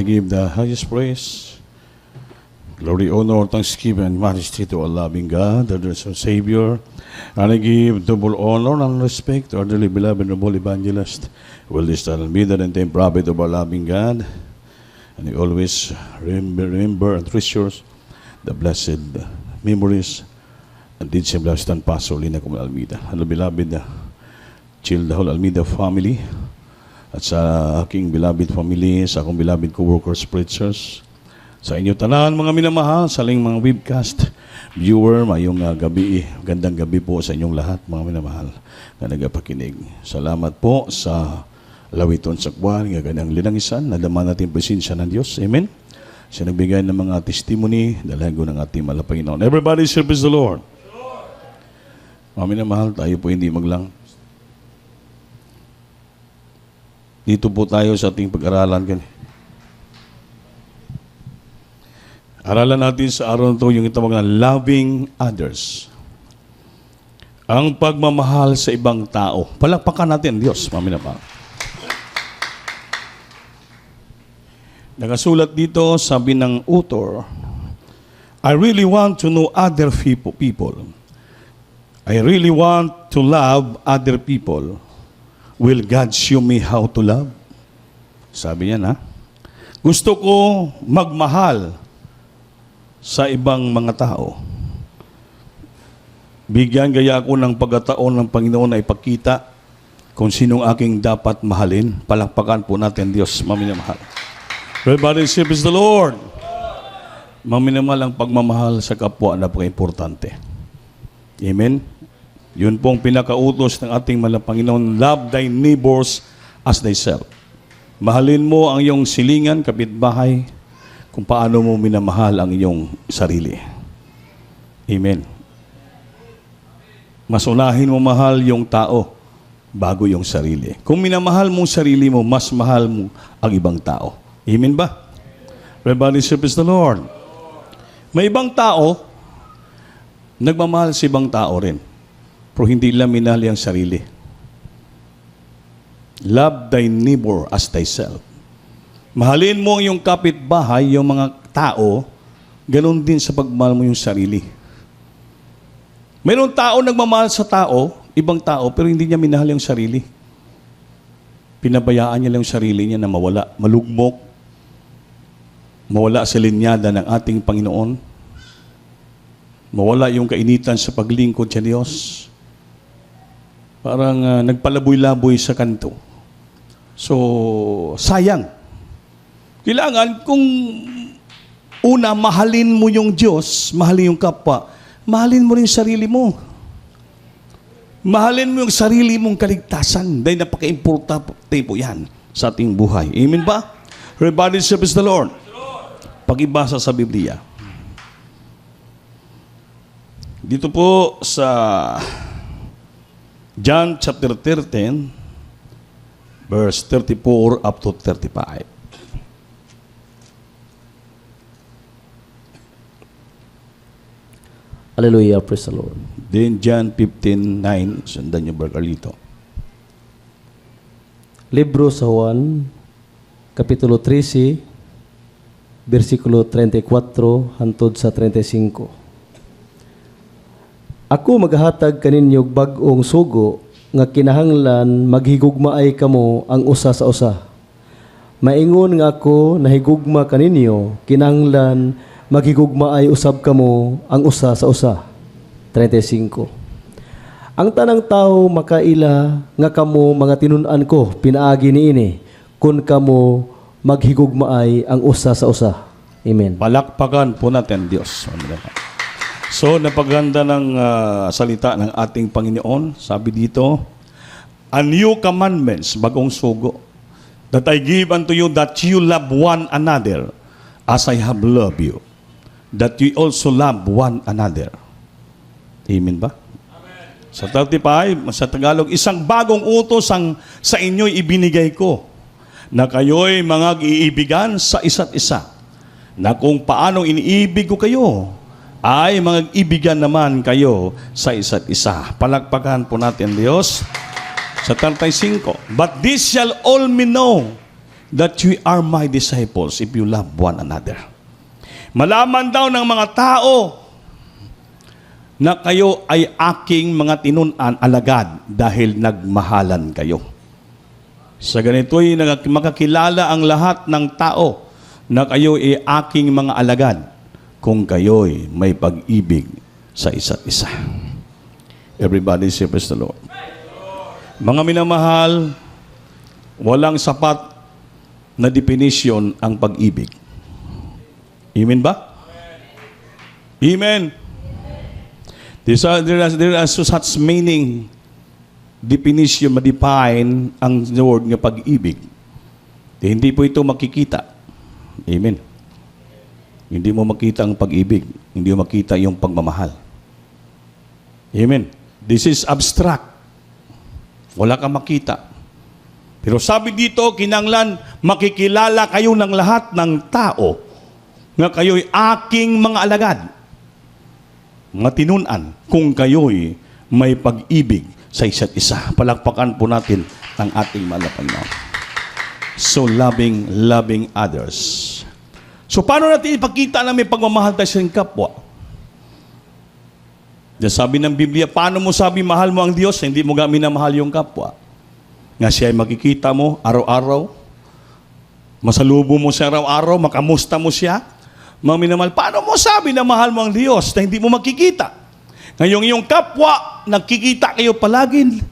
I give the highest praise, glory, honor, thanksgiving, majesty to our loving God, our Savior. And I give double honor and respect to our dearly beloved noble evangelist, will this leader and the prophet of our loving God. And I always remember and treasures the blessed memories and deeds of blessed and Pastor Lina Comal Almeida. Hello, beloved Childahol Almeida family, at sa aking beloved family, sa akong beloved co-workers, preachers, sa inyo tanan, mga minamahal, sa aling mga webcast viewer, mayong gabi, gandang gabi po sa inyong lahat, mga minamahal, na nagapakinig. Salamat po sa lawiton sa buwan, nga gandang linangisan, nadama natin presensya ng Diyos. Amen? Siya nagbigay ng mga testimony, dalago ng ating malapanginoon. Everybody service the Lord. Mga minamahal, tayo po hindi maglang. Dito po tayo sa ating pag-aralan. Aralan natin sa araw na ito yung itawag na loving others. Ang pagmamahal sa ibang tao. Palakpakan natin, Diyos, maminamahal. Nakasulat dito, sabi ng author, I really want to know other people. I really want to love other people. Will God show me how to love? Sabi niya na, gusto ko magmahal sa ibang mga tao. Bigyan gaya ako ng pagkataon ng Panginoon na ipakita kung sinong aking dapat mahalin. Palakpakan po natin, Diyos, maminamahal. Everybody serves the Lord. Maminamahal ang pagmamahal sa kapwa, napaka-importante. Amen? Yun pong pinakautos ng ating mahal na Panginoon, love thy neighbors as thyself. Mahalin mo ang iyong silingan, kapitbahay, kung paano mo minamahal ang iyong sarili. Amen. Mas unahin mo mahal yung tao bago yung sarili. Kung minamahal mo sarili mo, mas mahal mo ang ibang tao. Amen ba? Everybody serves the Lord. May ibang tao, nagmamahal sa ibang tao rin. Pero hindi lang minahal ang sarili. Love thy neighbor as thyself. Mahalin mo yung kapitbahay, yung mga tao, ganun din sa pagmahal mo yung sarili. Mayroong tao nagmamahal sa tao, ibang tao, pero hindi niya minahal yung sarili. Pinabayaan niya lang yung sarili niya na mawala, malugmok, mawala sa linyada ng ating Panginoon, mawala yung kainitan sa paglingkod sa Diyos. Parang nagpalaboy-laboy sa kanto. So, sayang. Kailangan kung una, mahalin mo yung Diyos, mahalin yung kapwa, mahalin mo rin yung sarili mo. Mahalin mo yung sarili mong kaligtasan dahil napaka-importante po yan sa ating buhay. Amen ba? Everybody serves the Lord. Pag-ibasa sa Biblia. Dito po sa John chapter 13, verse 34 up to 35. Hallelujah, praise the Lord. Then John 15:9, sundan niyo Brother Carlito. Libro sa Juan, Kapitulo 13, versikulo 34 hantod sa 35. Ako maghatag kaninyog bag-ong sugo nga kinahanglan maghigugmaay kamo ang usa sa usa. Maingon nga ako nahigugma kaninyo, kinahanglan maghigugmaay usab kamo ang usa sa usa. 35. Ang tanang tao makaila nga kamo mga tinun-an ko pinaagi niini kun kamo maghigugmaay ang usa sa usa. Amen. Palakpakan po natin Diyos. So, napaganda ng salita ng ating Panginoon. Sabi dito, a new commandments, bagong sugo, that I give unto you that you love one another as I have loved you. That you also love one another. Amen ba? Amen. Sa 35, sa Tagalog, isang bagong utos ang sa inyo'y ibinigay ko, na kayo'y mga iibigan sa isa't isa, na kung paano iniibig ko kayo, ay mag-ibigan naman kayo sa isa't isa. Palakpakan po natin Diyos. Sa 35, but this shall all men know that you are my disciples if you love one another. Malaman daw ng mga tao na kayo ay aking mga tinunan alagad dahil nagmahalan kayo. Sa ganito'y makakilala ang lahat ng tao na kayo ay aking mga alagad kung kayo'y may pag-ibig sa isa't isa. Everybody say, praise the Lord. Mga minamahal, walang sapat na definition ang pag-ibig. Amen ba? Amen. There are such meaning, definition, ma-define ang word ng pag-ibig. Hindi po ito makikita. Amen. Hindi mo makita ang pag-ibig. Hindi mo makita yung pagmamahal. Amen. This is abstract. Wala kang makita. Pero sabi dito, kinanglan, makikilala kayo ng lahat ng tao nga kayo'y aking mga alagad, mga tinunan, kung kayo'y may pag-ibig sa isa't isa. Palakpakan po natin ang ating Panginoon. So, loving others. So, paano natin ipakita na may pagmamahal tayo sa kapwa? Sabi ng Biblia, paano mo sabi mahal mo ang Diyos, hindi mo minamahal yung kapwa? Nga siya ay makikita mo araw-araw, masalubo mo siya araw-araw, makamusta mo siya, mga minamahal. Paano mo sabi na mahal mo ang Diyos na hindi mo makikita? Ngayong iyong kapwa, nakikita kayo palagi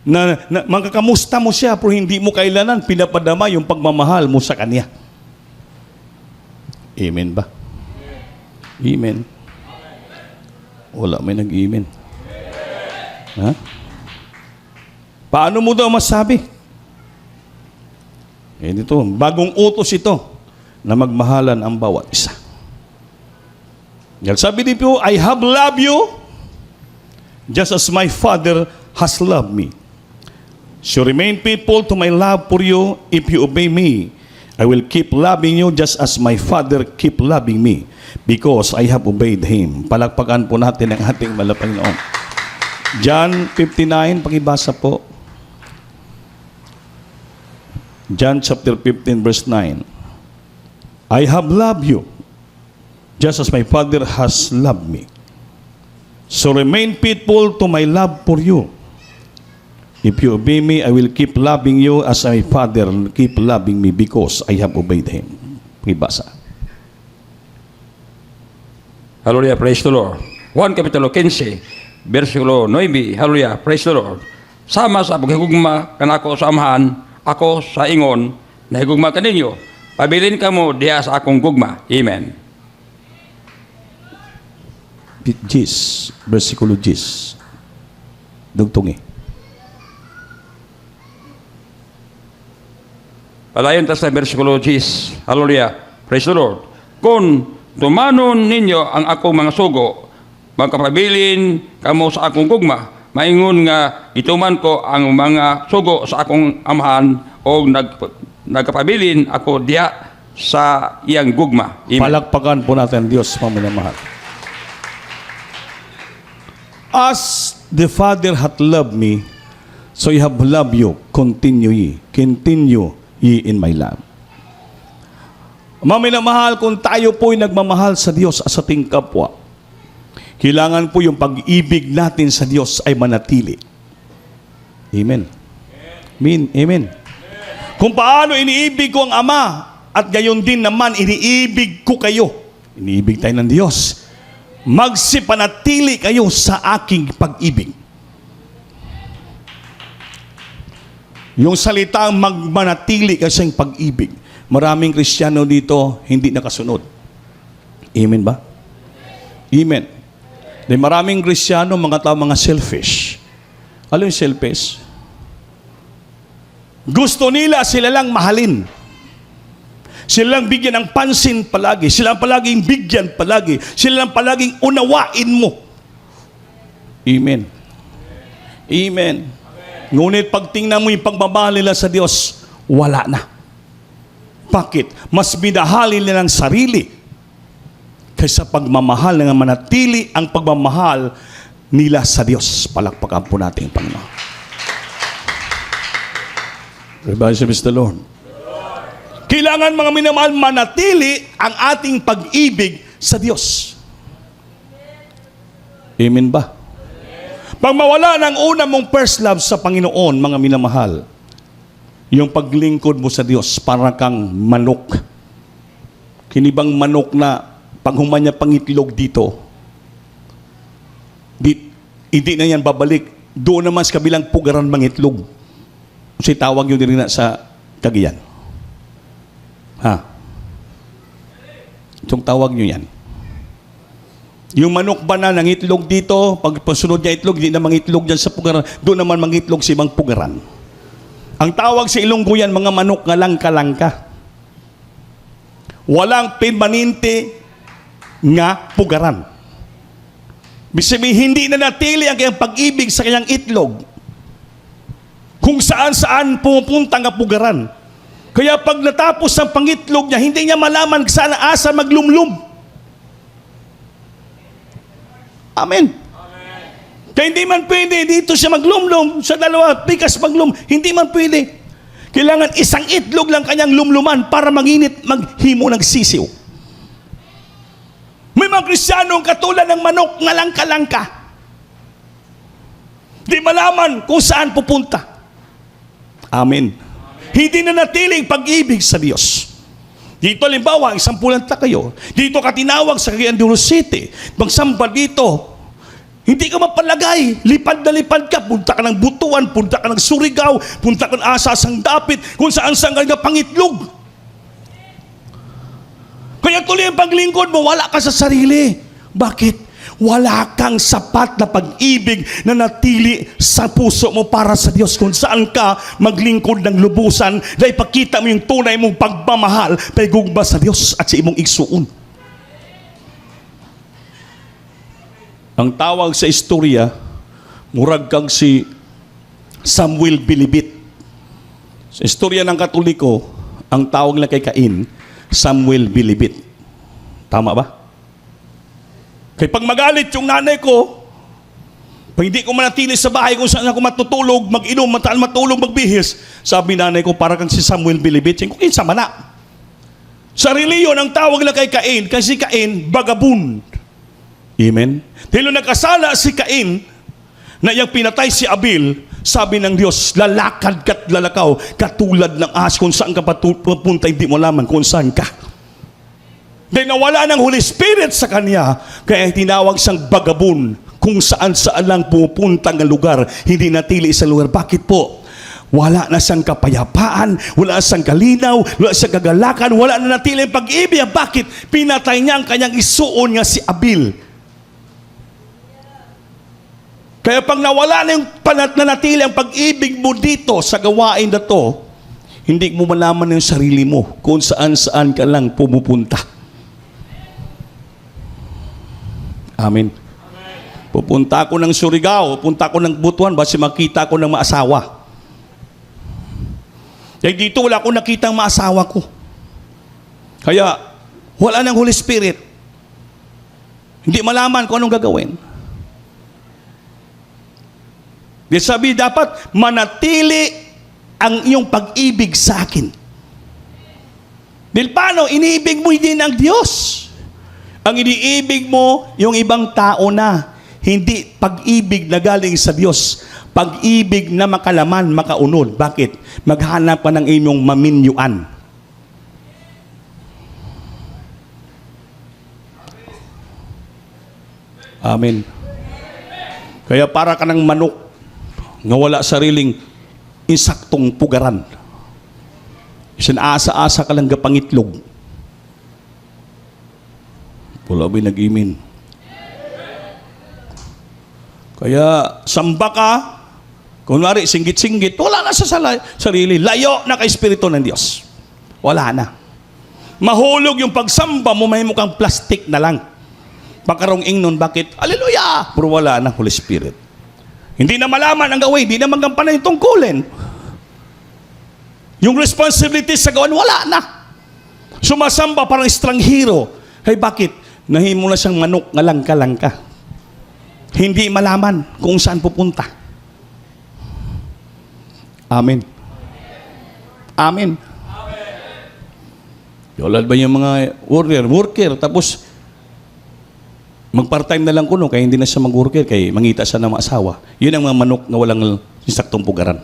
na makakamusta mo siya pero hindi mo kailanan pinapadama yung pagmamahal mo sa Kanya. Amen ba? Amen. Wala may nag-amen. Ha? Paano mo daw masabi? Ito, bagong utos ito na magmahalan ang bawat isa. Sabi dito, I have loved you just as my Father has loved me. So remain faithful to my love for you. If you obey me, I will keep loving you just as my Father keep loving me because I have obeyed Him. Palakpakan po natin ang ating Panginoon. John 59, pakibasa po. John chapter 15, verse 9. I have loved you just as my Father has loved me. So remain faithful to my love for you. If you obey me, I will keep loving you as my Father keep loving me because I have obeyed Him. Pakibasa. Hallelujah, praise the Lord. Juan Kapitulo 15, versikulo 9, hallelujah, praise the Lord. Sama sa paghigugma kanako sa amahan, ako sa ingon, na higugma kaninyo, pabilin ka mo diha sa akong gugma. Amen. Jis, versikulo 10. Dugtungi. Palayon ta sa versikulo 10, hallelujah, praise the Lord. Kung tumanon ninyo ang akong mga sugo, magkapabilin kamo sa akong gugma, maingon nga ituman ko ang mga sugo sa akong amahan o nagkapabilin ako diya sa iyang gugma. Amen. Palakpakan po natin Diyos, maminamahal. As the Father hath loved me, so I have loved you. Continue ye in my love. Maminamahal, kung tayo po'y nagmamahal sa Diyos at sa ating kapwa, kailangan po yung pag-ibig natin sa Diyos ay manatili. Amen. Amen. Kung paano iniibig ko ang Ama, at gayon din naman iniibig ko kayo. Iniibig tayo ng Diyos. Magsipanatili kayo sa aking pag-ibig. Yung salitang magmanatili kasi ang pag-ibig. Maraming Kristiyano dito hindi nakasunod. Amen ba? Amen. Dahil maraming Kristiyano, mga tao, mga selfish. Alam yung selfish? Gusto nila sila lang mahalin. Sila lang bigyan ng pansin palagi. Sila lang palaging bigyan palagi. Sila lang palaging unawain mo. Amen. Amen. Ngunit pag tingnan mo yung pagmamahal nila sa Diyos, wala na. Bakit? Mas minahal nila ng sarili kaysa pagmamahal na manatili ang pagmamahal nila sa Diyos. Palakpakan po natin, Panginoon. Everybody say, Mr. Lord. Kailangan mga minamahal, manatili ang ating pag-ibig sa Diyos. Amen ba? Pag mawala ng una mong first love sa Panginoon, mga minamahal, yung paglingkod mo sa Diyos, para kang manok. Kinibang manok na pag humanya pangitlog dito, hindi na yan babalik. Doon naman sa kabilang pugaran mangitlog. Kasi tawag yun rin na sa Cagayan. Ha? Itong tawag nyo yan. Yung manok ba na nangitlog dito, pag pasunod niya itlog, hindi na mangitlog dyan sa pugaran, doon naman mangitlog sa ibang pugaran. Ang tawag sa Ilonggo yan, mga manok nga langka-langka. Walang permanente nga pugaran. Bisimi, hindi na natili ang kanyang pag-ibig sa kanyang itlog. Kung saan-saan pumupunta nga pugaran. Kaya pag natapos ang pangitlog niya, hindi niya malaman saan asa maglumlum. Amen. Kaya hindi man pwede dito siya maglumlum, sa dalawa, pikas maglum, hindi man pwede. Kailangan isang itlog lang kanyang lumluman para manginit, maghimo ng sisiw. May mga Kristiyanong katulad ng manok nga langka-langka. Di malaman kung saan pupunta. Amen. Hindi na natiling pag-ibig sa Diyos. Dito, halimbawa, isang pulanta kayo. Dito ka tinawag sa Cagayan de Oro City. Magsamba dito. Hindi ka mapalagay. Lipad na lipad ka. Punta ka ng Butuan, punta ka ng Surigao, punta ka ng Asasang Dapit, kung saan-saan ka pangitlog. Kaya tuloy ang paglingkod mo, wala ka sa sarili. Bakit? Wala kang sapat na pag-ibig na natili sa puso mo para sa Diyos. Kung saan ka maglingkod ng lubusan na ipakita mo yung tunay mong pagmamahal paigugma sa Diyos at sa imong igsuon. Ang tawag sa istorya, murag kang si Samuel Bilibit. Sa istorya ng Katoliko, ang tawag na kay Cain, Samuel Bilibit. Tama ba? Kaya pag magalit yung nanay ko, pag hindi ko manatili sa bahay kung saan ako matutulog, mag-inom, matulog, magbihis, sabi nanay ko, para kang si Samuel Bilibit. Kung kinsa man na. Sa reliyon, ang tawag na kay Cain, kasi Cain, vagabond. Amen? Dahil nagkasala si Cain, na iyang pinatay si Abel, sabi ng Diyos, lalakad ka't lalakaw, katulad ng ahas, kung saan ka papunta, hindi mo laman kung saan ka. Dahil nawala ng Holy Spirit sa kanya, kaya tinawag siyang vagabond, kung saan-saan lang pupunta ng lugar, hindi natili sa lugar. Bakit po? Wala na siyang kapayapaan, wala siyang kalinaw, wala siyang kagalakan, wala na natili ang pag-ibig. Bakit? Pinatay niya ang kanyang isuon nga si Abel. Kaya pag nawala na yung nanatili ang pag-ibig mo dito sa gawain na to, hindi mo malaman yung sarili mo kung saan-saan ka lang pumupunta. Amen. Pupunta ako ng Surigao, pupunta ako ng Butuan, basta makita ko ng maasawa. Kaya dito wala akong nakitang maasawa ko. Kaya wala ng Holy Spirit. Hindi malaman kung anong gagawin. Di sabi, dapat manatili ang iyong pag-ibig sa akin. Dahil paano? Iniibig mo din ang Diyos. Ang iniibig mo, yung ibang tao na. Hindi pag-ibig na galing sa Diyos. Pag-ibig na makalaman, makaunod. Bakit? Maghanap ka ng inyong maminyuan. Amen. Kaya para ka ng manok na wala sariling insaktong pugaran. Isinaasa-asa ka lang gapangitlog. Wala ba nag-imin? Kaya samba ka, kunwari singgit-singgit, wala na sa sarili. Layo na kay Espiritu ng Diyos. Wala na. Mahulog yung pagsamba mo, may mukhang plastic na lang. Pagkarong ingnon, bakit? Hallelujah! Pero wala na Holy Spirit. Hindi na malaman ang gawin, hindi na magampanan yung tungkulin. Yung responsibility sa gawan, wala na. Sumasamba parang estranghero. Hey, bakit? Nahimo na siyang manok nga langka-langka. Hindi malaman kung saan pupunta. Amen. Amen. Yolad ba yung mga worker, tapos mag-part-time na lang kuno, kaya hindi na siya mag-worker, kaya mangita siya ng mga asawa. Yun ang mga manok na walang insaktong pugaran.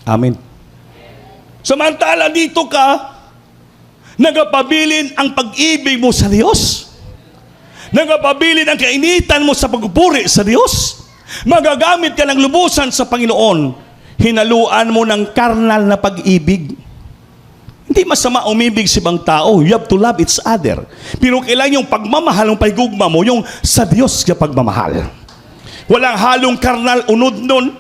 Amen. Samantala dito ka, nagapabilin ang pag-ibig mo sa Diyos. Nagapabilin ang kainitan mo sa pagpupuri sa Diyos. Magagamit ka ng lubusan sa Panginoon. Hinaluan mo ng karnal na pag-ibig. Hindi masama umibig sa ibang tao. You have to love each other. Pero kailangan yung pagmamahal, yung paigugma mo, yung sa Diyos ka pagmamahal. Walang halong karnal unod nun.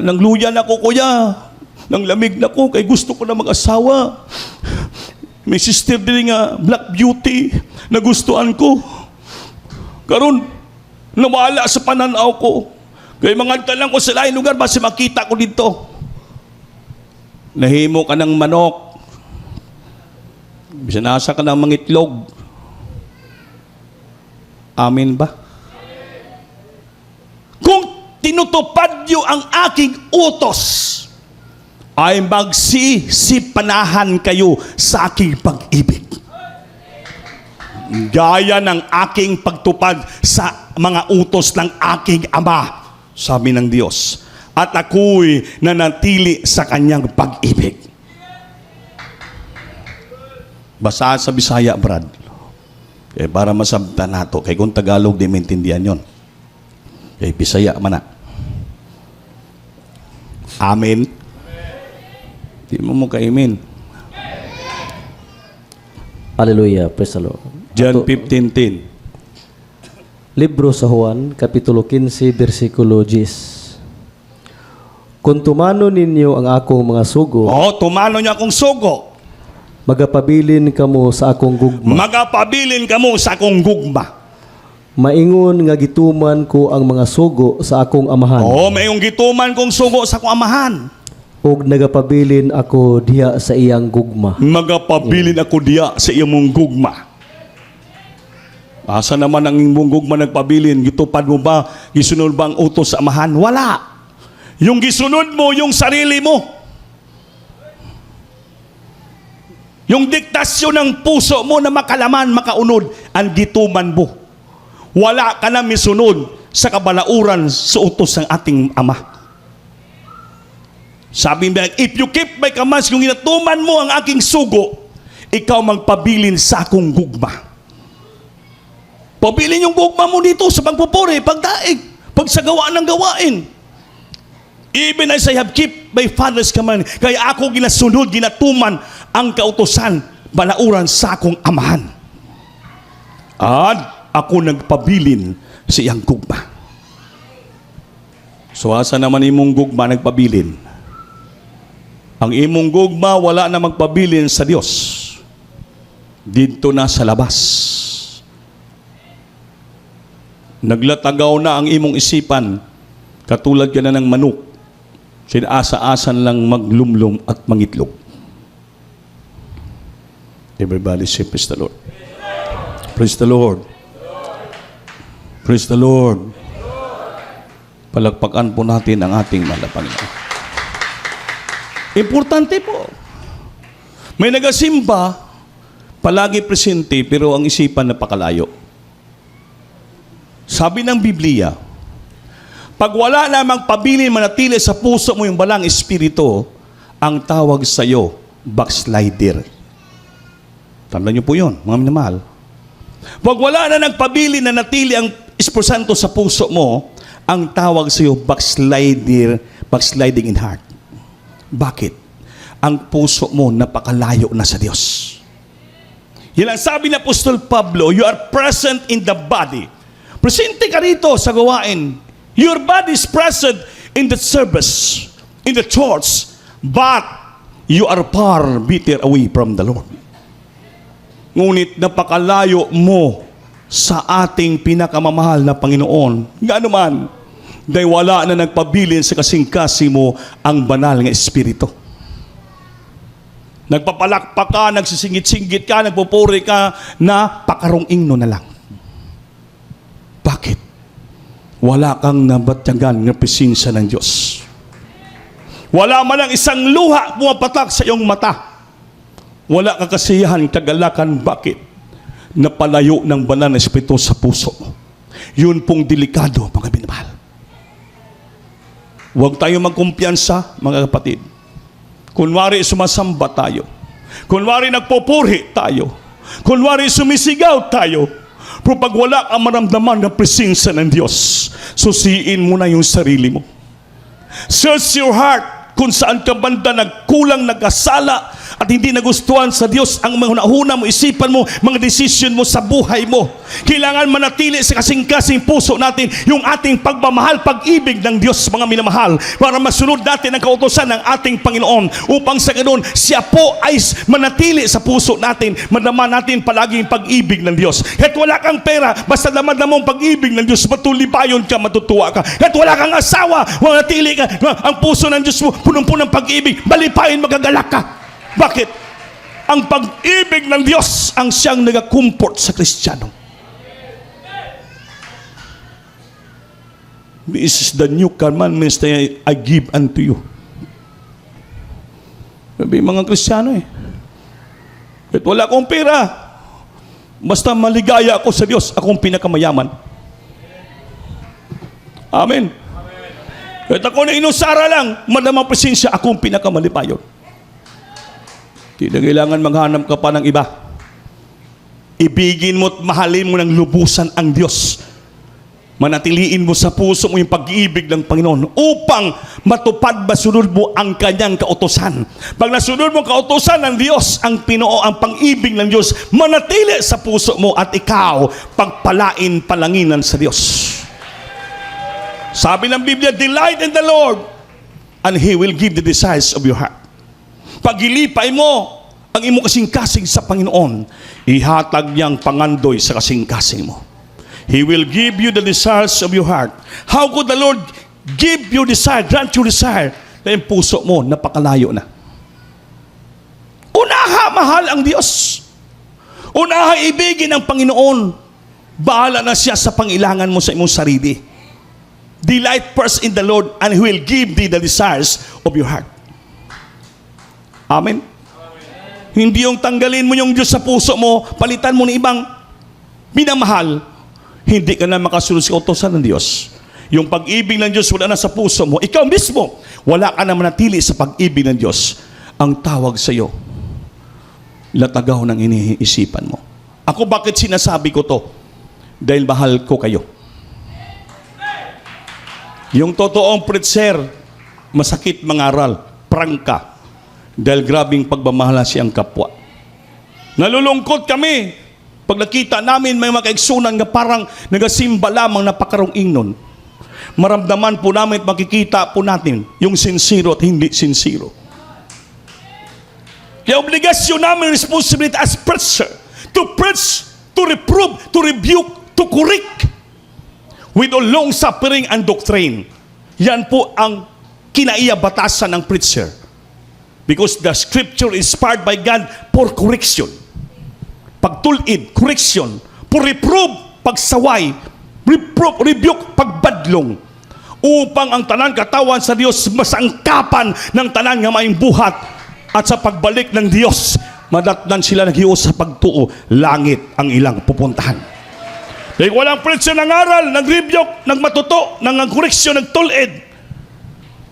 Nangluyan ako, kuya. Nang lamig na ko, kay gusto ko na mag-asawa. May sister din nga, Black Beauty, na gustuan ko. Karon, nawala sa pananaw ko. Kaya mga talang ko sa lain lugar, basta makita ko dito. Nahimo ka ng manok. Bisanasa ka ng mga itlog. Amin ba? Kung tinutupad niyo ang aking utos, ay magsisipanahan kayo sa aking pag-ibig. Gaya ng aking pagtupad sa mga utos ng aking Ama, sabi ng Diyos. At ako'y nanatili sa kanyang pag-ibig. Basa sa Bisaya, Brad. Para masabtan nato. Kaya kung Tagalog, di maintindihan yon. Kaya Bisaya man na. Amen. Di mo ka-amen. Hallelujah. Praise the Lord. John 15:10. Libro sa Juan, Kapitulo 15, versikulo 10. Kung tumano ninyo ang akong mga sugo, Tumano niya akong sugo. magapabilin kamo sa akong gugma. Magapabilin ka mo sa akong gugma. Maingon nga gituman ko ang mga sugo sa akong amahan. Mayong gituman kong sugo sa akong amahan. Og nagapabilin ako diha sa iyang gugma. Magapabilin ako diya sa iyong gugma. Asa naman ang imong gugma nagpabilin? Gitupad mo ba? Gisunod ba ang utos sa amahan? Wala. Yung gisunod mo, yung sarili mo. Yung diktasyon ng puso mo na makalaman, makaunod, ang gituman mo. Wala ka na misunod sa kabalauran sa utos ng ating Ama. Sabi niya, if you keep my commands, kung inatuman mo ang aking sugo, ikaw magpabilin sa akong gugma. Pabilin yung gugma mo dito sa pagpupuri, pagdaig, pagsagawa ng gawain. Even as I have kept my father's command, kaya ako ginasunod, ginatuman ang kautosan, balauran sa akong amahan. At ako nagpabilin sa iyang gugma. So asa naman imong gugma nagpabilin? Ang imong gugma wala na magpabilin sa Diyos. Dito na sa labas. Naglatagaw na ang imong isipan, katulad ka na ng manok. Sinasa-asan lang maglumlum at mangitlog. Everybody say, praise the Lord. Praise the Lord. Praise the Lord. Palagpakan po natin ang ating mahal na Panginoon. Importante po. May nagasimba, palagi presente, pero ang isipan napakalayo. Sabi ng Biblia, pag wala namang pabilin manatili sa puso mo yung balang espiritu, ang tawag sa iyo, backslider. Tandaan niyo po yun, mga minamahal. Pag wala na nagpabilin na natili ang Espiritu Santo sa puso mo, ang tawag sa iyo, backslider, backsliding in heart. Bakit? Ang puso mo napakalayo na sa Diyos. Yan ang sabi ni Apostol Pablo, you are present in the body. Presente ka rito sa gawain. Your body is present in the service, in the church, but you are far bitter away from the Lord. Ngunit napakalayo mo sa ating pinakamamahal na Panginoon. Gaano man, dahil wala na nagpabilin sa kasingkasi mo ang banal nga Espiritu. Nagpapalakpak ka, nagsisingit-singit ka, nagpupuri ka, na pakarong ingno na lang. Bakit? Wala kang nabatyagan ng presensya ng Diyos. Wala man lang isang luha pumapatak sa iyong mata. Wala ka kasiyahan, kagalakan. Bakit? Napalayo ng banal na espiritu sa puso mo. Yun pong delikado, mga minamahal. Huwag tayo magkumpiyansa, mga kapatid. Kunwari sumasamba tayo. Kunwari nagpupuri tayo. Kunwari sumisigaw tayo. Pero pag wala kang maramdaman ng presensya ng Diyos, susiin mo na yung sarili mo. Search your heart kung saan ka banda nagkulang, nagkasala, at hindi nagustuhan sa Diyos ang mga hunahuna mo, isipan mo, mga decision mo sa buhay mo. Kailangan manatili sa kasing-kasing puso natin yung ating pagmamahal, pag-ibig ng Diyos, mga minamahal, para masunod natin ang kautosan ng ating Panginoon, upang sa ganoon, siya po ay manatili sa puso natin, madama natin palaging pag-ibig ng Diyos. Kahit wala kang pera, basta damad-damang pag-ibig ng Diyos, matulibayon ka, matutuwa ka. Kahit wala kang asawa, manatili ka, ang puso ng Diyos mo, punong-punong pag-ibig, malipayin, magagalak ka. Bakit? Ang pag-ibig ng Diyos ang siyang nag-comfort sa Kristiyano. This is the new commandments that I give unto you. Sabi mga Kristiyano kahit wala akong pera, basta maligaya ako sa Diyos, akong pinakamayaman. Amen. Kahit ako na inusara lang, madamang presensya, akong pinakamalipayon. Hindi na kailangan maghanap ka pa ng iba. Ibigin mo at mahalin mo ng lubusan ang Diyos. Manatiliin mo sa puso mo yung pag-ibig ng Panginoon upang matupad masunod mo ang kanyang kautosan. Pag nasunod mo ang kautosan ng Diyos, ang Pinoo, ang pang-ibig ng Diyos, manatili sa puso mo at ikaw pagpalain palanginan sa Diyos. Sabi ng Biblia, delight in the Lord and He will give the desires of your heart. Pagilipay mo ang imo kasing-kasing sa Panginoon, ihatag niyang pangandoy sa kasing-kasing mo. He will give you the desires of your heart. How could the Lord give your desire, grant your desire, na yung puso mo napakalayo na? Unaha mahal ang Diyos. Unaha ibigin ang Panginoon. Bahala na siya sa pangilangan mo sa imong sarili. Delight first in the Lord and He will give thee the desires of your heart. Amen? Hindi yung tanggalin mo yung Diyos sa puso mo, palitan mo ng ibang minamahal, hindi ka na makasunod sa utosan ng Diyos. Yung pag-ibig ng Diyos wala na sa puso mo, ikaw mismo, wala ka na manatili sa pag-ibig ng Diyos. Ang tawag sa iyo, latagaw ng iniisipan mo. Ako bakit sinasabi ko to? Dahil mahal ko kayo. Yung totoong preacher, masakit mangaral, prangka, dahil grabing pagmamahala siyang kapwa. Nalulungkot kami pag nakita namin may mga kaigsunan nga parang nagasimba lamang napakarong ingnon. Maramdaman po namin at makikita po natin yung sincero at hindi sincero. Kaya obligasyon namin, responsibility as preacher, to preach, to reprove, to rebuke, to correct with all long suffering and doctrine. Yan po ang kinaiabatasan ng preacher. Because the scripture is inspired by God for correction. Pagtulid, correction. For reprove, pagsaway. Reprove, rebuke, pagbadlong. Upang ang tanan katawan sa Diyos masangkapan ng tanan nga maing buhat. At sa pagbalik ng Diyos, madatnan sila naghiyo sa pagtuo. Langit ang ilang pupuntahan. Dahil walang preacher ng aral, nag-rebuke, nagmatuto, nag-correction, nagtulid.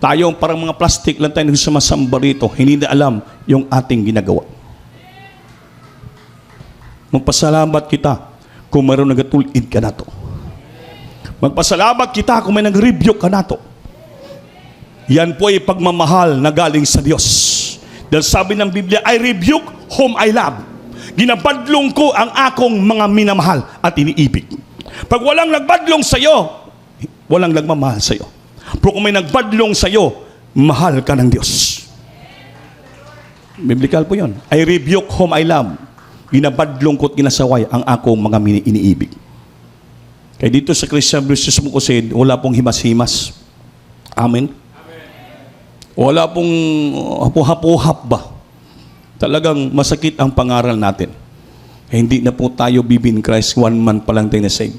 Tayong parang mga plastic lang tayo sumasamba rito, hindi na alam yung ating ginagawa. Magpasalamat kita kung mayroon nagatulid ka na to. Magpasalamat kita kung may nag-rebuke ka na to. Yan po ay pagmamahal na galing sa Diyos. Dahil sabi ng Biblia, I rebuke whom I love. Ginabadlong ko ang akong mga minamahal at iniibig. Pag walang nagbadlong sa iyo, walang nagmamahal sa iyo. Pero kung may nagbadlong sa iyo, mahal ka ng Diyos. Biblical po yun. I rebuke whom I love. Ginabadlong ko't ginasaway ang akong mga iniibig. Kaya dito sa Christian Baptist Crusade, wala pong himas-himas. Amen? Wala pong hapo-hap ba? Talagang masakit ang pangaral natin. Kaya hindi na po tayo bibin Christ, 1 month pa lang tayo na save.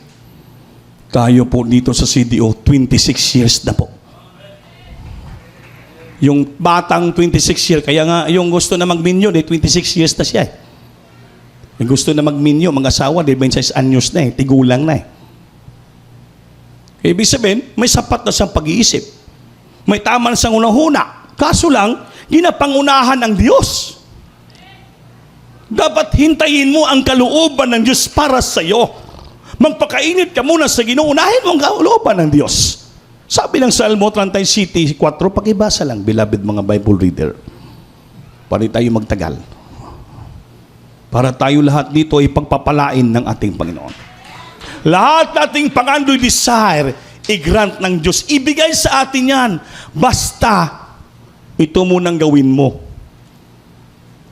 Tayo po dito sa CDO, 26 years na po. Yung batang 26 years, kaya nga yung gusto na magminyo, 26 years na siya. Yung gusto na magminyo, mag-asawa, 26 anyos na tigulang na Ibig sabihin, may sapat na siyang pag-iisip. May tama na siyang unahuna. Kaso lang, ginapangunahan ng Diyos. Dapat hintayin mo ang kalooban ng Diyos para sa iyo. Magpakainit ka muna sa Ginoo, unahin mo ang kalooban ng Diyos. Sabi ng Salmo 37:4, pakibasa lang, beloved mga Bible reader. Para tayo magtagal. Para tayo lahat dito ay pagpapalain ng ating Panginoon. Lahat nating pangandoy desire, i-grant ng Diyos. Ibigay sa atin yan. Basta, ito munang gawin mo.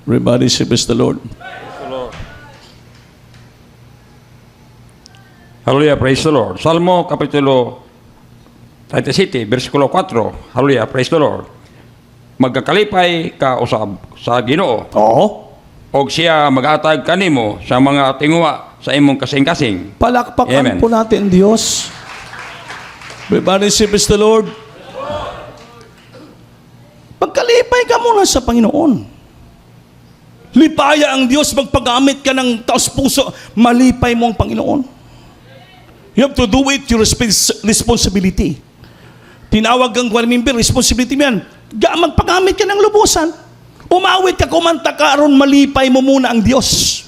Everybody say, bless the Lord. Hallelujah, praise the Lord. Salmo Kapitulo 37, versikulo 4. Hallelujah, praise the Lord. Magkakalipay ka usab sa Ginoo, Oo. og siya maghatag kanimo sa mga tinguha sa imong kasing-kasing. Palakpakan Amen. po natin, Diyos. Everybody say, bless the Lord. Pagkalipay ka muna sa Panginoon. Lipaya ang Diyos, magpagamit ka ng taos puso, malipay mo ang Panginoon. You have to do it, your responsibility. Tinawag kang member, responsibility mo yan. Magpagamit ka ng lubusan. Umawit ka, kumanta ka, aron malipay mo muna ang Diyos.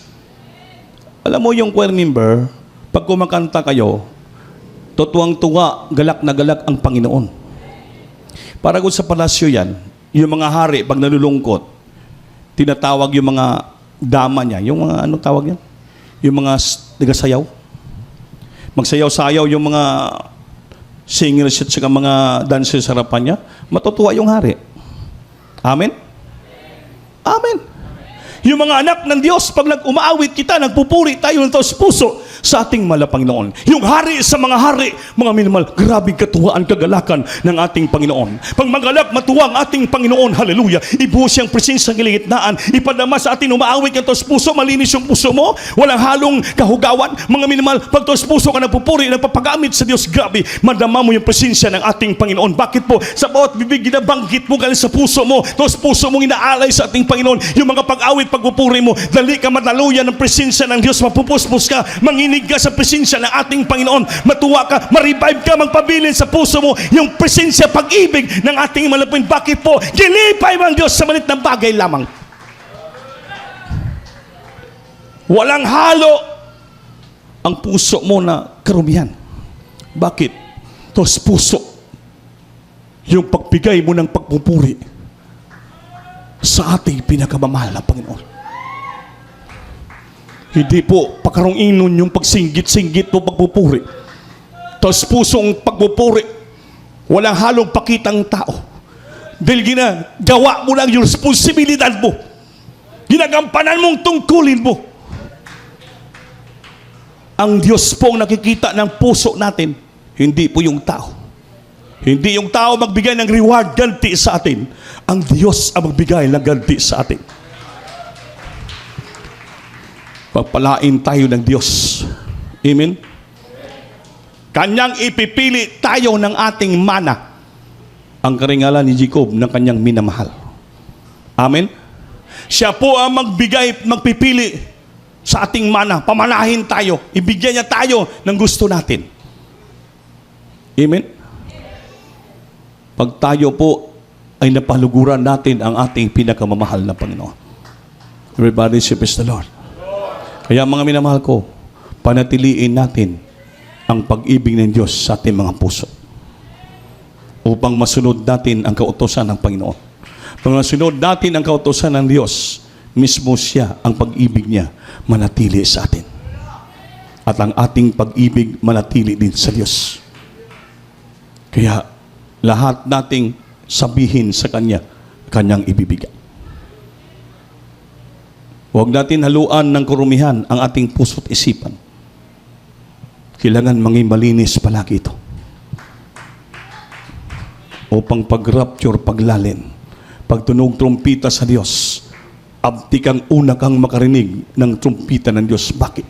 Alam mo yung choir member, pag kumakanta kayo, tutuwang-tuwa, galak na galak ang Panginoon. Para kung sa palasyo yan, yung mga hari, pag nalulungkot, tinatawag yung mga dama niya, yung mga, ano tawag yan? Yung mga nagasayaw. Magsayaw-sayaw yung mga singers at saka mga dancers sa harapan niya, matutuwa yung hari. Amen? Amen. Yung mga anak ng Diyos, pag nag-umaawit kita, nagpupuri tayo ng taos puso sa ating Panginoon. Yung hari sa mga hari, mga minimal, grabe katuwaan, kagalakan ng ating Panginoon. Pag magalak, matuwa ang ating Panginoon, hallelujah, ibuhos siyang presensya ng gilitnaan, ipadama sa ating umaawit ng taos puso, malinis yung puso mo, walang halong kahugawan, mga minimal, pag taos puso ka nagpupuri, nagpapagamit sa Diyos, grabe, madama mo yung presensya ng ating Panginoon. Bakit po? Sa bawat bibig, ginabanggit mo galing sa puso mo, taos puso mong inaalay sa ating Panginoon, yung mga pag-awit, pagpupuri mo, dali ka madaluyan ng presensya ng Diyos, mapupuspos ka, manginig ka sa presensya ng ating Panginoon, matuwa ka, ma-revive ka, magpabilin sa puso mo yung presensya, pag-ibig ng ating malapin. Bakit po? Ginipay mo ang Diyos sa malit na bagay lamang. Walang halo ang puso mo na karumihan. Bakit? Tos puso yung pagbigay mo ng pagpupuri sa ating pinakamamahal na Panginoon. Hindi po pakarong inon yung pagsinggit-singgit mo pagpupuri. Tapos pusong pagpupuri, walang halong pakitang tao. Dahil ginagawa mo lang yung responsibilidad mo. Ginagampanan mong tungkulin mo. Ang Diyos pong nakikita ng puso natin, hindi po yung tao. Hindi yung tao magbigay ng reward, ganti sa atin. Ang Diyos ang magbigay ng ganti sa atin. Pagpalain tayo ng Diyos. Amen? Kanyang ipipili tayo ng ating mana. Ang karingalan ni Jacob ng kanyang minamahal. Amen? Siya po ang magpipili sa ating mana. Pamanahin tayo. Ibigyan niya tayo ng gusto natin. Amen? Pag tayo po ay napaluguran natin ang ating pinakamamahal na Panginoon. Everybody say, praise the Lord. Kaya mga minamahal ko, panatiliin natin ang pag-ibig ng Diyos sa ating mga puso upang masunod natin ang kautosan ng Panginoon. Pag masunod natin ang kautosan ng Diyos, mismo siya, ang pag-ibig niya, manatili sa atin. At ang ating pag-ibig manatili din sa Diyos. Kaya lahat nating sabihin sa Kanya, Kanyang ibibigay. Huwag natin haluan ng karumihan ang ating puso't isipan. Kailangan maging malinis palagi ito. Upang pag-rapture, paglalin, pagtunog trumpita sa Diyos, abti kang una kang makarinig ng trumpita ng Diyos. Bakit?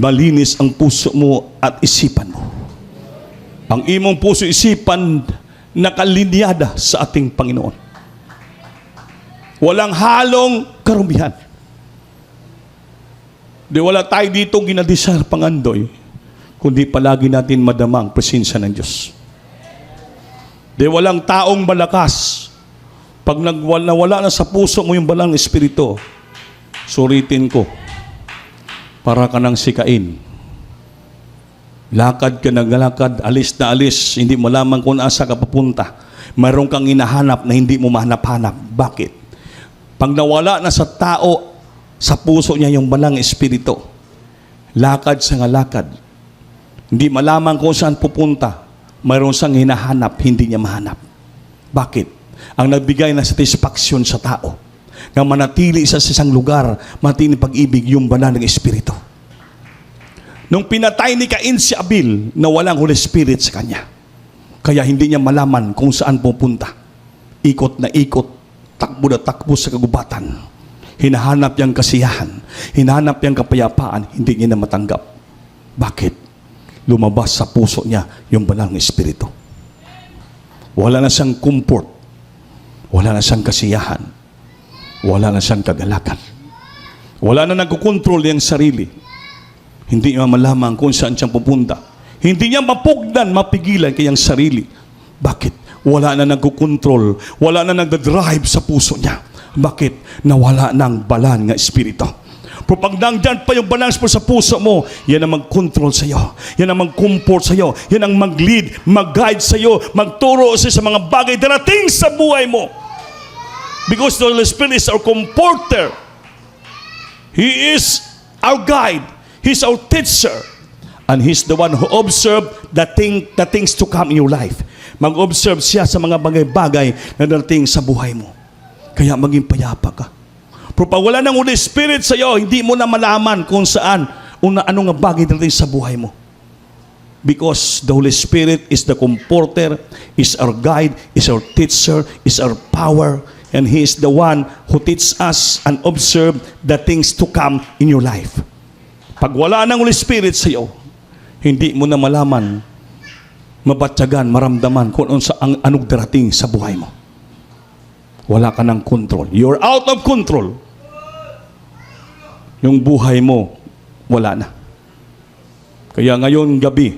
Malinis ang puso mo at isipan mo. Ang imong puso isipan nakalinyada sa ating Panginoon. Walang halong karumihan. Di wala tayo dito ginadisar pangandoy, kundi palagi natin madamang presensya ng Diyos. Di walang taong malakas. Pag nawala na sa puso mo yung balang espiritu, suritin ko, para ka nang sikain. Lakad ka ng lakad, alis na alis, hindi mo lamang kung asa ka papunta. Mayroon kang hinahanap na hindi mo mahanap-hanap. Bakit? Pag nawala na sa tao, sa puso niya yung balang espiritu, lakad sa lakad, hindi malaman kung saan pupunta, mayroon siyang hinahanap, hindi niya mahanap. Bakit? Ang nagbigay na satisfaksyon sa tao, na manatili sa isang lugar, manatili pag-ibig, yung balang ng espiritu. Nung pinatay ni Cain si Abel, na walang Holy Spirit sa kanya. Kaya hindi niya malaman kung saan pupunta. Ikot na ikot, takbo na takbo sa kagubatan. Hinahanap niyang kasiyahan, hinahanap niyang kapayapaan, hindi niya na matanggap. Bakit? Lumabas sa puso niya yung balang espiritu. Wala na siyang comfort, wala na siyang kasiyahan, wala na siyang kagalakan. Wala na nagkukontrol niyang sarili. Hindi niya malaman kung saan siyang pupunta. Hindi niya mapugnan, mapigilan kanyang sarili. Bakit? Wala na nagkukontrol, wala na nagdadrive sa puso niya. Bakit? Nawala ng balan nga espiritu. Pero pag nandyan pa yung balance mo sa puso mo, yan ang mag-control sa iyo. Yan ang mag-comfort sa iyo. Yan ang mag-lead, mag-guide sa iyo, magturo sa mga bagay darating sa buhay mo. Because the Holy Spirit is our comforter. He is our guide. He's our teacher. And He's the one who observed the things to come in your life. Mag-observe siya sa mga bagay-bagay na darating sa buhay mo. Kaya maging payapa ka. Pero pag wala ng Holy Spirit sa iyo, hindi mo na malaman kung saan, ano nga bagay darating sa buhay mo. Because the Holy Spirit is the comforter, is our guide, is our teacher, is our power, and He is the one who teaches us and observe the things to come in your life. Pag wala ng Holy Spirit sa iyo, hindi mo na malaman, mabatyagan, maramdaman kung anong darating sa buhay mo. Wala ka ng control. You're out of control. Yung buhay mo, wala na. Kaya ngayon gabi,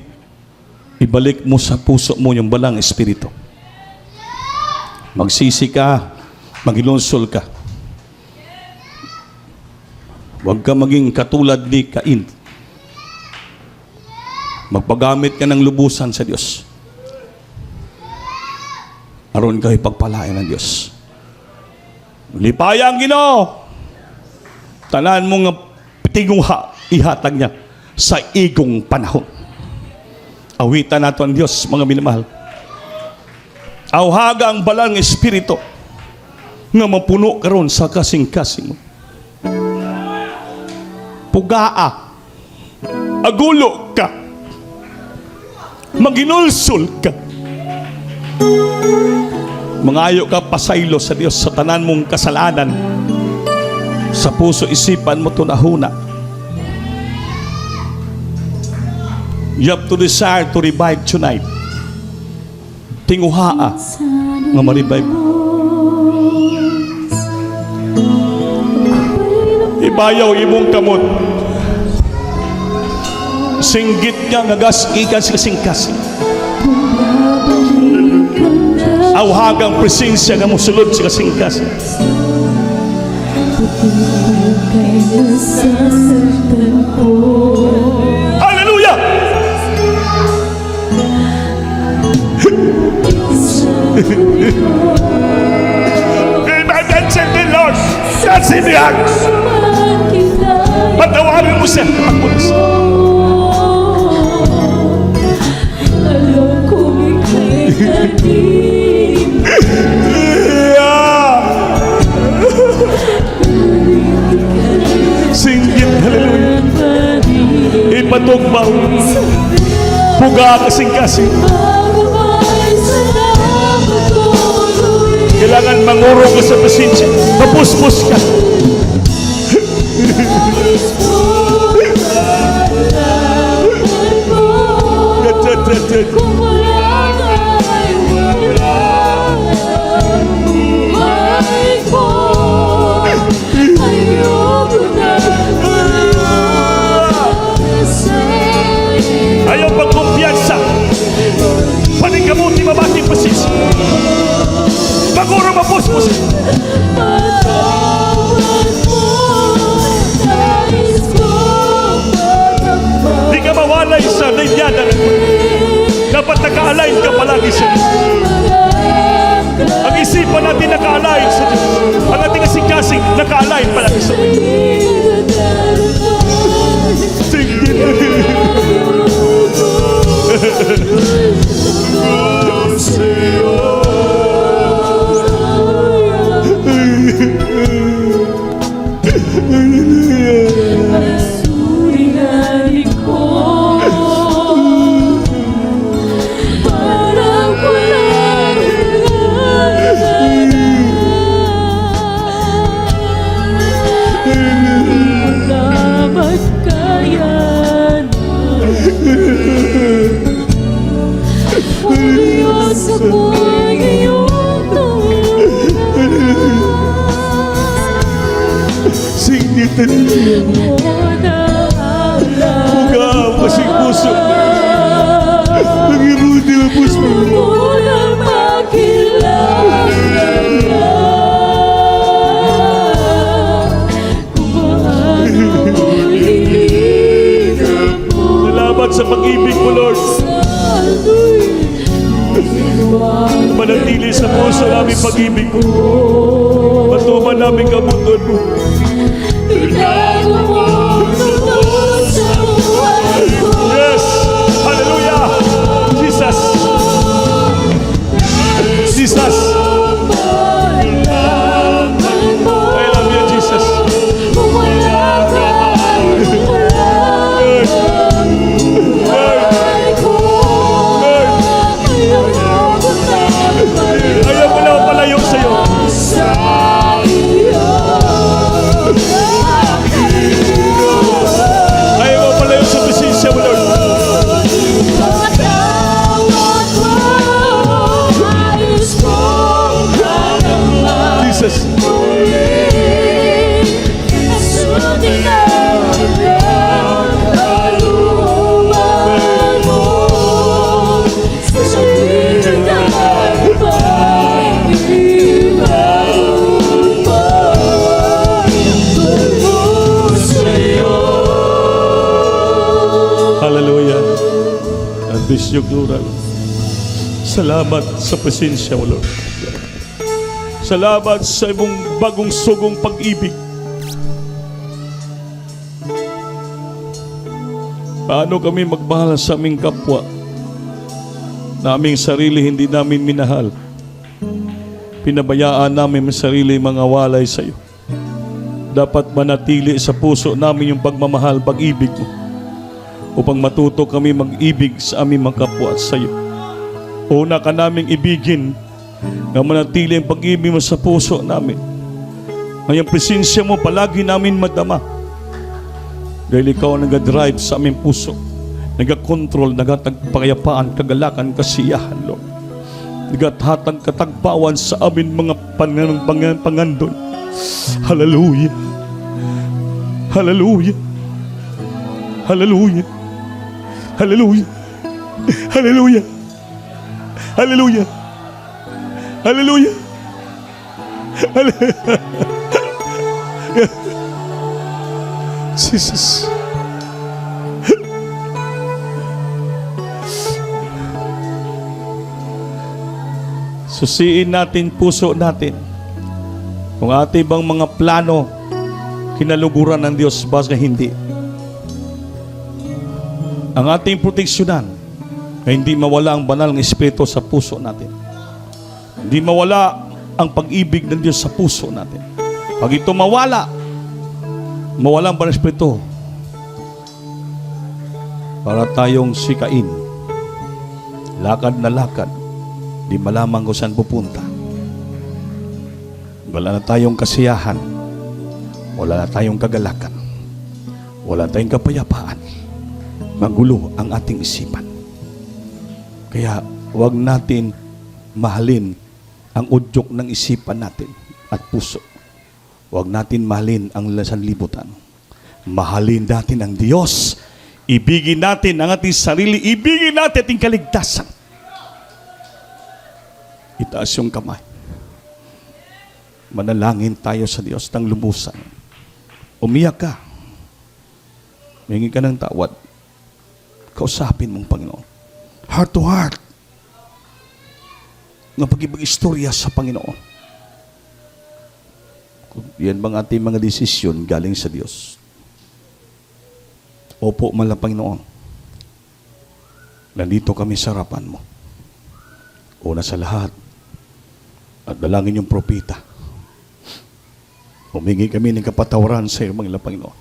ibalik mo sa puso mo yung balang espiritu. Magsisi ka, magilonsol ka. Huwag ka maging katulad ni Cain. Magpagamit ka ng lubusan sa Diyos. Aron ka ipagpalain ng Diyos. Lipaya ang Ginoo. Tanan mo nga tinguha, ihatag niya sa igong panahon. Awitan nato ang Diyos, mga minamahal. Awhaga ang balang espiritu nga mapuno karon sa kasing-kasing mo. Pugaa, agulo ka, maginulsol ka, mangayo ka pasaylo sa Diyos sa tanan mong kasalanan, sa puso isipan mo tunahuna. You have to desire to revive tonight. Tinguhaa nga ma-revive. Ibayaw imong kamot. Singgit ka nga gas-ikan sa kasing-kasing. Awhagang presensya nga musulod sa kasing-kasing. Hallelujah! Ibagansin din, Lord. Kasi niyan. Patawarin mo siya. Pagpulis. Singgit, hallelujah. Ipatugbaw. Puga kasing-kasing. Kailangan manguro ka sa pasensya. Mapuspos ka. lagi sa Diyos. Ang isipan natin naka-align sa Diyos. Ang ating kasing-kasing naka-align palagi sa Diyos. Suringan ko, parang walang hanggan. Magkayan o Diyos ako'y iyong tulungan. Singnitan niyo. Huga pasing puso. Ang imuti ang puso. Salamat sa pag-ibig mo, Lord. Manatili sa puso namin pag-ibig mo. Matuman namin kabuton mo. Yes! Hallelujah! Jesus! Jesus! I love you, Jesus. Ayaw mo na palayo sa'yo. Ayaw mo palayo sa presensya mo, Lord. Jesus. Hallelujah. And this yung plural. Salamat sa presensya mo, Lord. Salamat sa imong bagong sugong pag-ibig. Paano kami magmahal sa aming kapwa na aming sarili hindi namin minahal? Pinabayaan namin ang sarili mga walay sa iyo. Dapat manatili sa puso namin yung pagmamahal, pag-ibig mo upang matuto kami mag-ibig sa aming mga kapwa at sa iyo. Una ka naming ibigin na manatili ang pag-ibig mo sa puso namin. Ngayong presensya mo palagi namin madama. Dahil ikaw ang nag-drive sa aming puso, nag-control, nagatagpakayapaan, kagalakan, kasiyahan, Lord. Nagathatag katagpawan sa amin mga pangandon. Hallelujah. Hallelujah. Hallelujah. Hallelujah. Hallelujah. Hallelujah. Hallelujah. Jesus. Susiin natin puso natin. Kung ating bang mga plano kinaluguran ng Diyos ba hindi. Ang ating proteksyonan na hindi mawala ang banal ng Espiritu sa puso natin. Hindi mawala ang pag-ibig ng Diyos sa puso natin. Pag ito mawala ang banal ng Espiritu, para tayong sikain, lakad na lakad, di malamang kung saan pupunta. Wala na tayong kasiyahan, wala na tayong kagalakan, wala tayong kapayapaan. Magulo ang ating isipan. Kaya huwag natin mahalin ang udyok ng isipan natin at puso. Huwag natin mahalin ang sanlibutan. Mahalin natin ang Diyos. Ibigin natin ang ating sarili. Ibigin natin ating kaligtasan. Itaas yung kamay. Manalangin tayo sa Diyos ng lumusan. Umiyak ka. Humingi ka ng tawad. Kausapin mong Panginoon. Heart to heart. nga pag-istorya sa Panginoon. Yan bang ating mga desisyon galing sa Diyos? Opo, mahal na Panginoon. Nandito kami sa harapan mo. Una sa lahat, at dalangin yung propeta. Humingi kami ng kapatawaran sa iyo, mga Panginoon.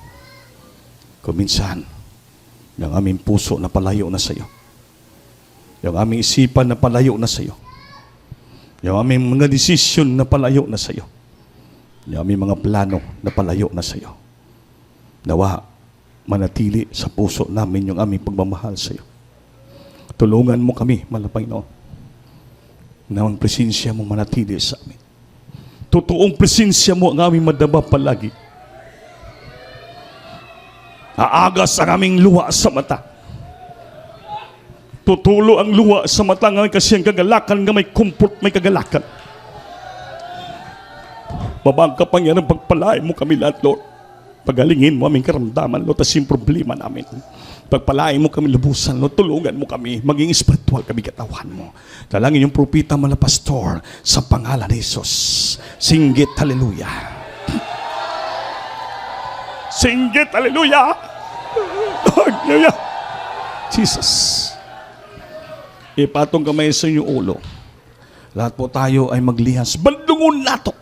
Kuminsan, yung aming puso na palayo na sa iyo. Yung aming isipan na palayo na sa iyo. Yung aming mga desisyon na palayo na sa iyo. Yung aming mga plano na palayo na sa iyo. Nawa, manatili sa puso namin yung aming pagmamahal sa iyo. Tulungan mo kami, mahal na Panginoon, na ang presensya mo manatili sa amin. Totoong presensya mo ang aming madaba palagi. Aagas ang aming luha sa mata. Tutulo ang luha sa mata ng kasi ang kagalakan nga may comfort, may kagalakan. Mabang kapangyarihan pagpalain mo kami lahat, Lord. Pagalingin mo aming karamdaman, Lord, tas yung problema namin. Pagpalain mo kami lubusan, Lord, tulungan mo kami, maging spiritual kami katawan mo. Dalangin yung propeta mala pastor sa pangalan ni Jesus. Singgit, hallelujah. Singgit, hallelujah. Hallelujah. Jesus. Ipatong kamay sa inyong ulo. Lahat po tayo ay maglihas. Bandungon nato.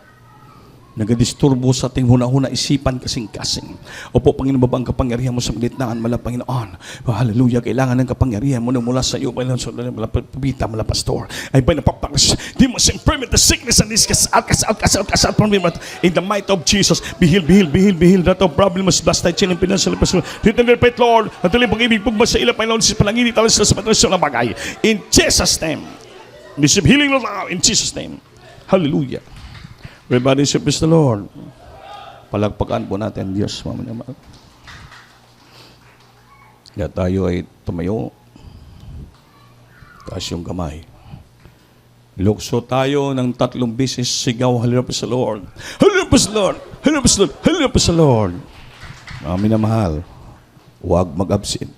Nagadisturbo sa ating huna-huna isipan kasing-kasing. Opo, Panginoon, baba ang kapangyarihan mo sa militnaan, mala Panginoon. Hallelujah, kailangan ng kapangyarihan mo na mula sa iyo, Panginoon, mala pabita, mala pastor. Ay ba napapakas, demons, infirmity, the sickness, and this, cast out from me. In the might of Jesus, be healed, that of problems, blast thy chin and financial person. Return their faith, Lord, at tuloy pag-ibig, pugma sa ila, Panginoon, sa palangini, talas sa patrasyon ng bagay. In Jesus' name, receive healing now, in Jesus' name. Hallelujah. Everybody say, praise the Lord. Palagpakan po natin, Diyos, mamaya. Kaya tayo ay tumayo. Taas yung kamay. Lukso tayo ng 3 beses, sigaw, hallelujah, praise the Lord. Hallelujah, praise the Lord. Hallelujah, praise the Lord. Hallelujah, praise the Lord. Mga minamahal, huwag mag-absent.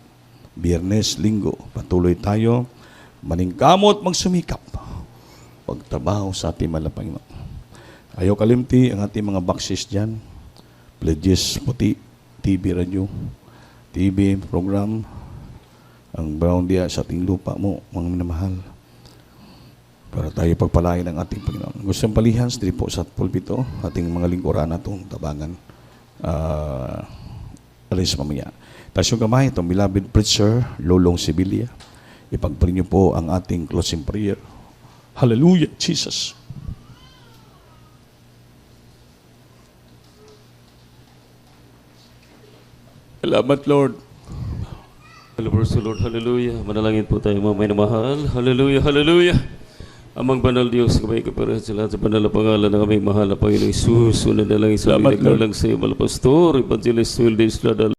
Biyernes, Linggo, patuloy tayo. Maningkamot, magsumikap. Pagtrabaho sa ating malapang. Ayaw kalimti ang ating mga boxes dyan. Pledges, puti, TV, radio, TV, program. Ang brown dia sa ating lupa mo, mga minamahal. Para tayo pagpalain ng ating Panginoon. Gusto ng palihans, dito po sa pulpito, ating mga lingkuran na itong tabangan. Alis mamaya. Tapos yung kamay, itong beloved preacher, Lolong Sibilia. Ipagpalin niyo po ang ating closing prayer. Hallelujah, Jesus. Salamat, Lord. Hallelujah, Lord. Hallelujah. Manalangin po tayo, mga may mahal. Hallelujah, hallelujah. Amang banal Diyos, kamay kaparahan sa lahat sa banal na pangalan ng aming mahal na Panginoong Isus. Una na lang isang Salamat, Lord. lang sa iyo, Malapastor, Evangelist Wilde Isladal.